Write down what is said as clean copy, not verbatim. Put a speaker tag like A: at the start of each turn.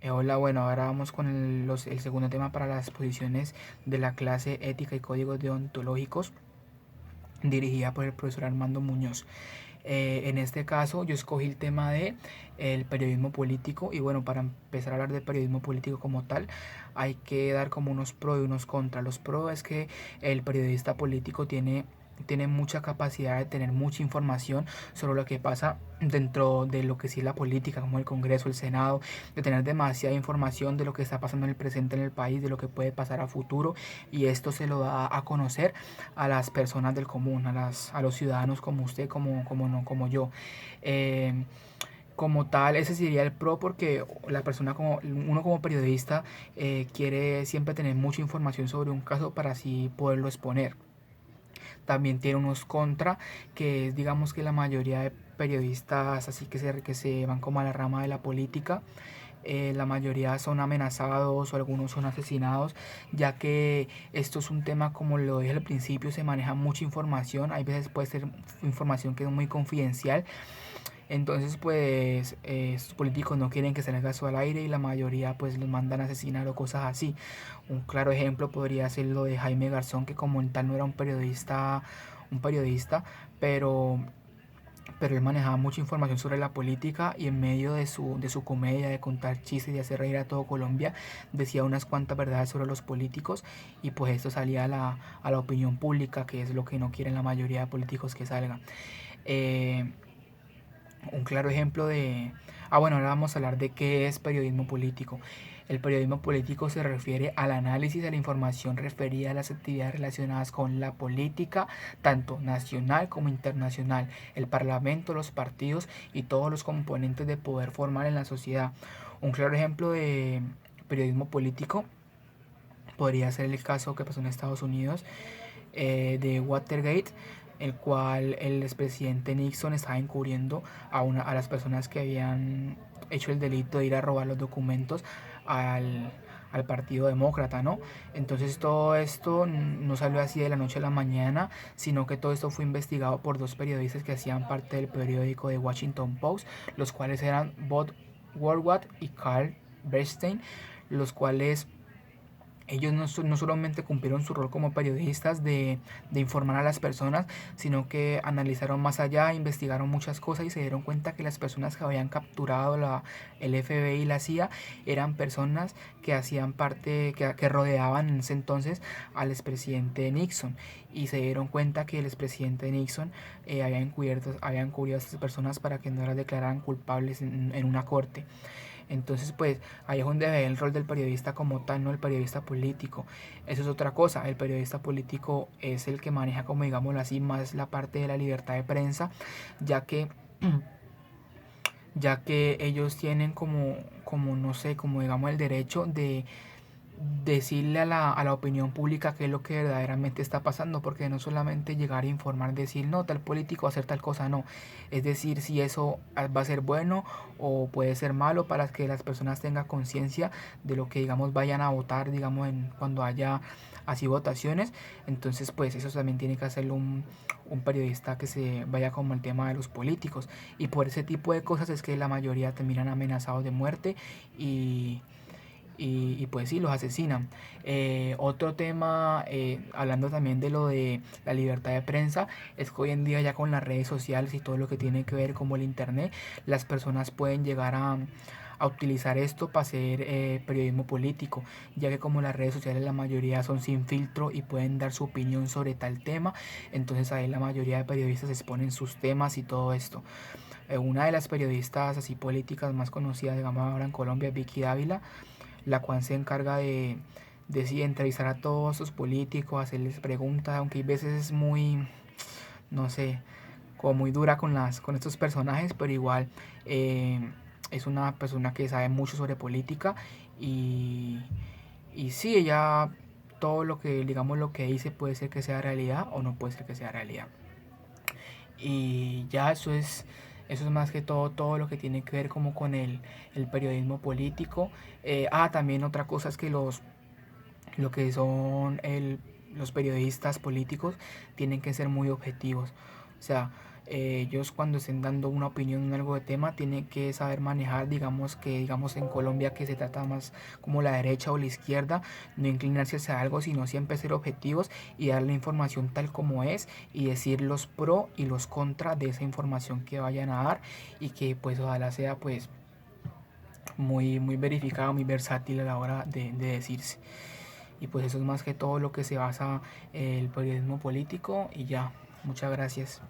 A: Hola, bueno, ahora vamos con el segundo tema para las exposiciones de la clase Ética y Códigos Deontológicos, dirigida por el profesor Armando Muñoz. En este caso yo escogí el tema de el periodismo político y bueno, para empezar a hablar de periodismo político como tal, hay que dar como unos pros y unos contras. Los pros es que el periodista político tiene mucha capacidad de tener mucha información sobre lo que pasa dentro de lo que sí es la política, como el Congreso, el Senado, de tener demasiada información de lo que está pasando en el presente en el país, de lo que puede pasar a futuro, y esto se lo da a conocer a las personas del común, a los ciudadanos como usted, como yo. Eh, Como tal, ese sería el pro porque la persona como uno como periodista quiere siempre tener mucha información sobre un caso para así poderlo exponer. También tiene unos contra, que es digamos que la mayoría de periodistas así que se van como a la rama de la política, la mayoría son amenazados o algunos son asesinados, ya que esto es un tema, como lo dije al principio, se maneja mucha información, hay veces puede ser información que es muy confidencial, entonces pues estos políticos no quieren que salga eso al aire y la mayoría pues los mandan a asesinar o cosas así. Un claro ejemplo podría ser lo de Jaime Garzón, que como tal no era un periodista, pero él manejaba mucha información sobre la política y en medio de su comedia, de contar chistes y de hacer reír a todo Colombia, decía unas cuantas verdades sobre los políticos y pues esto salía a la opinión pública, que es lo que no quieren la mayoría de políticos que salgan. Eh, un claro ejemplo de... Ah, bueno, ahora vamos a hablar de qué es periodismo político. El periodismo político se refiere al análisis de la información referida a las actividades relacionadas con la política, tanto nacional como internacional, el parlamento, los partidos y todos los componentes de poder formal en la sociedad. Un claro ejemplo de periodismo político podría ser el caso que pasó en Estados Unidos, de Watergate, el cual el expresidente Nixon estaba encubriendo a las personas que habían hecho el delito de ir a robar los documentos al Partido Demócrata, ¿no? Entonces todo esto no salió así de la noche a la mañana, sino que todo esto fue investigado por dos periodistas que hacían parte del periódico The Washington Post, los cuales eran Bob Woodward y Carl Bernstein, los cuales ellos no solamente cumplieron su rol como periodistas de informar a las personas, sino que analizaron más allá, investigaron muchas cosas y se dieron cuenta que las personas que habían capturado el FBI y la CIA eran personas que hacían parte, que rodeaban en ese entonces al expresidente Nixon. Y se dieron cuenta que el expresidente Nixon había encubierto a estas personas para que no las declararan culpables en una corte. Entonces, pues ahí es donde ve el rol del periodista como tal, no el periodista político. Eso es otra cosa. El periodista político es el que maneja, como digámoslo así, más la parte de la libertad de prensa, ya que ellos tienen como no sé, como digamos el derecho de decirle a la opinión pública qué es lo que verdaderamente está pasando, porque no solamente llegar a informar, decir, no, tal político va a hacer tal cosa, no. Es decir, si eso va a ser bueno o puede ser malo para que las personas tengan conciencia de lo que, digamos, vayan a votar, digamos, cuando haya así votaciones. Entonces, pues eso también tiene que hacerlo un periodista que se vaya como el tema de los políticos. Y por ese tipo de cosas es que la mayoría terminan amenazados de muerte y pues sí, los asesinan. Otro tema, hablando también de lo de la libertad de prensa, es que hoy en día ya con las redes sociales y todo lo que tiene que ver como el internet, las personas pueden llegar a utilizar esto para hacer periodismo político, ya que como las redes sociales la mayoría son sin filtro y pueden dar su opinión sobre tal tema, entonces ahí la mayoría de periodistas exponen sus temas y todo esto. Una de las periodistas así políticas más conocidas, digamos ahora en Colombia, es Vicky Dávila, la cual se encarga de sí, entrevistar a todos sus políticos, hacerles preguntas, aunque hay veces es muy, no sé, como muy dura con estos personajes, pero igual eh, es una persona que sabe mucho sobre política y, y sí, ella, todo lo que, digamos, lo que dice puede ser que sea realidad o no puede ser que sea realidad. Y ya eso es más que todo lo que tiene que ver como con el periodismo político. También otra cosa es que lo que son los periodistas políticos tienen que ser muy objetivos. O sea, ellos cuando estén dando una opinión en algo de tema tienen que saber manejar, digamos en Colombia que se trata más como la derecha o la izquierda, no inclinarse hacia algo, sino siempre ser objetivos y dar la información tal como es y decir los pro y los contra de esa información que vayan a dar, y que pues ojalá sea pues muy verificada, muy versátil a la hora de decirse. Y pues eso es más que todo lo que se basa el periodismo político, y ya, muchas gracias.